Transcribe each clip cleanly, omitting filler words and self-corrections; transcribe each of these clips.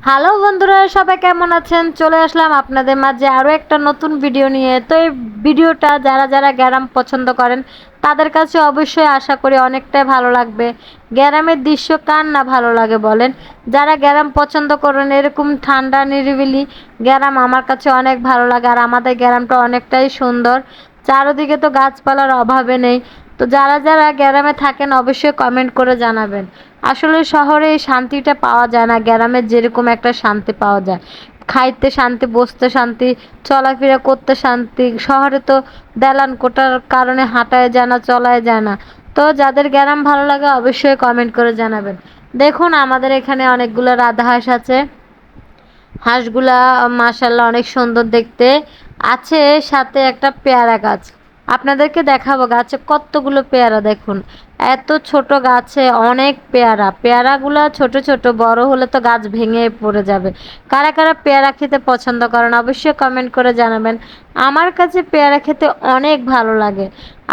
Hello বন্ধুরা, সবাই কেমন আছেন? চলে আসলাম আপনাদের মাঝে আরও একটা নতুন ভিডিও নিয়ে। তো এই ভিডিওটা যারা যারা গ্রাম পছন্দ করেন তাদের কাছে অবশ্যই আশা করি অনেকটাই ভালো লাগবে। গ্রামের দৃশ্য কার না ভালো লাগে বলেন? যারা গ্রাম পছন্দ করেন এরকম ঠান্ডা নিরিবিলি গ্রাম আমার কাছে অনেক ভালো লাগে। আর আমাদের গ্রামটা অনেকটাই সুন্দর, চারদিকে তো গাছপালার অভাবে নেই। তো যারা যারা গ্রামে থাকেন অবশ্যই কমেন্ট করে জানাবেন। আসলে শহরে এই শান্তিটা পাওয়া যায় না, গ্রামে যেরকম একটা শান্তি পাওয়া যায়, খাইতে শান্তি, বসতে শান্তি, চলাফেরা করতে শান্তি। শহরে তো দালান কোটার কারণে হাঁটায় যায় না, চলায় যায় না। তো যাদের গ্রাম ভালো লাগে অবশ্যই কমেন্ট করে জানাবেন। দেখুন আমাদের এখানে অনেকগুলো রাধাহাঁস আছে। হাঁসগুলা মাশাল্লাহ অনেক সুন্দর দেখতে আছে। সাথে একটা পেয়ারা গাছ আপনাদেরকে দেখাবো। গাছে কতগুলো পেয়ারা দেখুন, এত ছোট গাছে অনেক পেয়ারা। পেয়ারাগুলা ছোট ছোট, বড় হলে তো গাছ ভেঙে পড়ে যাবে। কারা কারা পেয়ারা খেতে পছন্দ করেন অবশ্যই কমেন্ট করে জানাবেন। আমার কাছে পেয়ারা খেতে অনেক ভালো লাগে,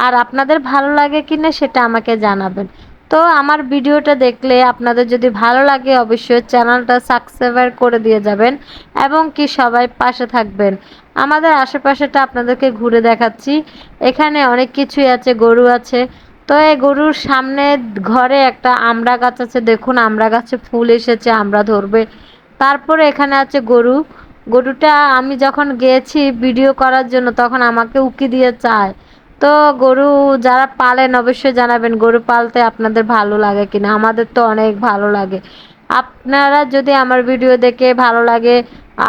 আর আপনাদের ভালো লাগে কিনা সেটা আমাকে জানাবেন। তো আমার ভিডিওটা দেখলে আপনাদের যদি ভালো লাগে অবশ্যই চ্যানেলটা সাবস্ক্রাইব করে দিয়ে যাবেন, এবং কি সবাই পাশে থাকবেন। আমাদের আশেপাশেটা আপনাদেরকে ঘুরে দেখাচ্ছি। এখানে অনেক কিছুই আছে, গরু আছে। তো এই গরুর সামনে ঘরে একটা আমড়া গাছ আছে। দেখুন আমড়া গাছে ফুল এসেছে, আমড়া ধরবে। তারপরে এখানে আছে গরু। গরুটা আমি যখন গিয়েছি ভিডিও করার জন্য তখন আমাকে উকি দিয়ে চায়। তো গরু যারা পালেন অবশ্যই জানাবেন গরু পালতে আপনাদের ভালো লাগে কিনা। আমাদের তো অনেক ভালো লাগে। আপনারা যদি আমার ভিডিও দেখে ভালো লাগে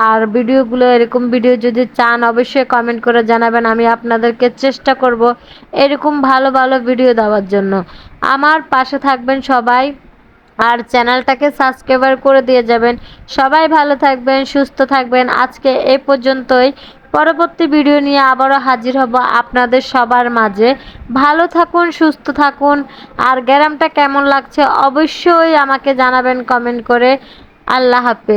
আর ভিডিওগুলো এরকম ভিডিও যদি চান অবশ্যই কমেন্ট করে জানাবেন। আমি আপনাদেরকে চেষ্টা করব এরকম ভালো ভালো ভিডিও দেওয়ার জন্য। আমার পাশে থাকবেন সবাই, আর চ্যানেলটাকে সাবস্ক্রাইব করে দিয়ে যাবেন। সবাই ভালো থাকবেন, সুস্থ থাকবেন। আজকে এই পর্যন্তই। পরবর্তী ভিডিও নিয়ে আবারও হাজির হব আপনাদের সবার মাঝে। ভালো থাকুন, সুস্থ থাকুন। আর গ্রামটা কেমন লাগছে অবশ্যই আমাকে জানাবেন কমেন্ট করে। আল্লাহ হাফেজ।